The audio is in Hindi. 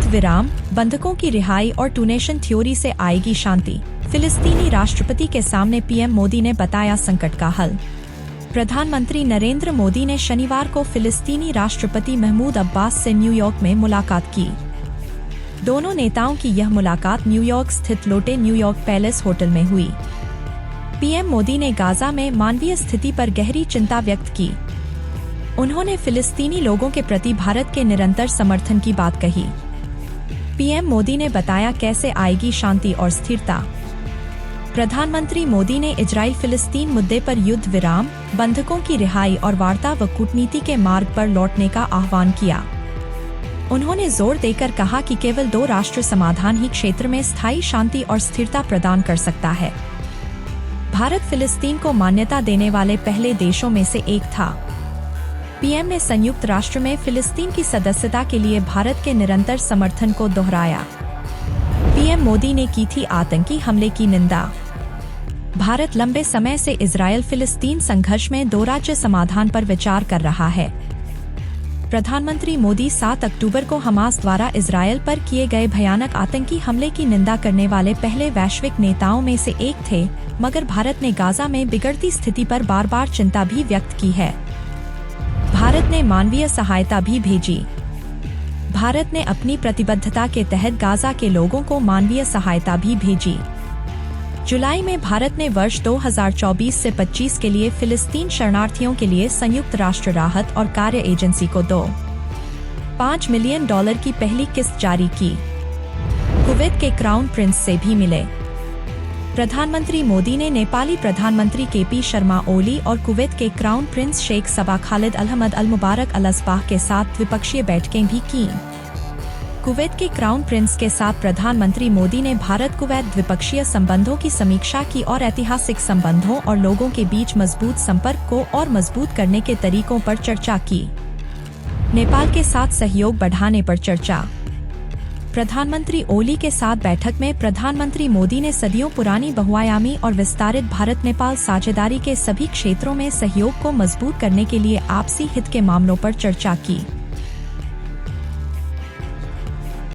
विराम, बंधकों की रिहाई और टू नेशन थ्योरी से आएगी शांति, फिलिस्तीनी राष्ट्रपति के सामने पीएम मोदी ने बताया संकट का हल। प्रधानमंत्री नरेंद्र मोदी ने शनिवार को फिलिस्तीनी राष्ट्रपति महमूद अब्बास से न्यूयॉर्क में मुलाकात की। दोनों नेताओं की यह मुलाकात न्यूयॉर्क स्थित लोटे न्यूयॉर्क पैलेस होटल में हुई। पीएम मोदी ने गाजा में मानवीय स्थिति पर गहरी चिंता व्यक्त की। उन्होंने फिलिस्तीनी लोगों के प्रति भारत के निरंतर समर्थन की बात कही। पीएम मोदी ने बताया कैसे आएगी शांति और स्थिरता। प्रधानमंत्री मोदी ने इजराइल फिलिस्तीन मुद्दे पर युद्ध विराम, बंधकों की रिहाई और वार्ता व कूटनीति के मार्ग पर लौटने का आह्वान किया। उन्होंने जोर देकर कहा कि केवल दो राष्ट्र समाधान ही क्षेत्र में स्थायी शांति और स्थिरता प्रदान कर सकता है। भारत फिलिस्तीन को मान्यता देने वाले पहले देशों में से एक था। पीएम ने संयुक्त राष्ट्र में फिलिस्तीन की सदस्यता के लिए भारत के निरंतर समर्थन को दोहराया। पीएम मोदी ने की थी आतंकी हमले की निंदा। भारत लंबे समय से इजरायल फिलिस्तीन संघर्ष में दो राज्य समाधान पर विचार कर रहा है। प्रधानमंत्री मोदी 7 अक्टूबर को हमास द्वारा इजरायल पर किए गए भयानक आतंकी हमले की निंदा करने वाले पहले वैश्विक नेताओं में से एक थे, मगर भारत ने गाजा में बिगड़ती स्थिति पर बार बार चिंता भी व्यक्त की है। भारत ने मानवीय सहायता भी भेजी। भारत ने अपनी प्रतिबद्धता के तहत गाजा के लोगों को मानवीय सहायता भी भेजी। जुलाई में भारत ने वर्ष 2024 से 25 के लिए फिलिस्तीन शरणार्थियों के लिए संयुक्त राष्ट्र राहत और कार्य एजेंसी को $5 मिलियन की पहली किस्त जारी की। कुवैत के क्राउन प्रिंस से भी मिले। प्रधानमंत्री मोदी ने नेपाली प्रधानमंत्री केपी शर्मा ओली और कुवैत के क्राउन प्रिंस शेख सबा खालिद अल-हमद अल-मुबारक अल-असबाह के साथ द्विपक्षीय बैठकें भी की। कुवैत के क्राउन प्रिंस के साथ प्रधानमंत्री मोदी ने भारत कुवैत द्विपक्षीय संबंधों की समीक्षा की और ऐतिहासिक संबंधों और लोगों के बीच मजबूत संपर्क को और मजबूत करने के तरीकों पर चर्चा की। नेपाल के साथ सहयोग बढ़ाने पर चर्चा। प्रधानमंत्री ओली के साथ बैठक में प्रधानमंत्री मोदी ने सदियों पुरानी बहुआयामी और विस्तारित भारत नेपाल साझेदारी के सभी क्षेत्रों में सहयोग को मजबूत करने के लिए आपसी हित के मामलों पर चर्चा की।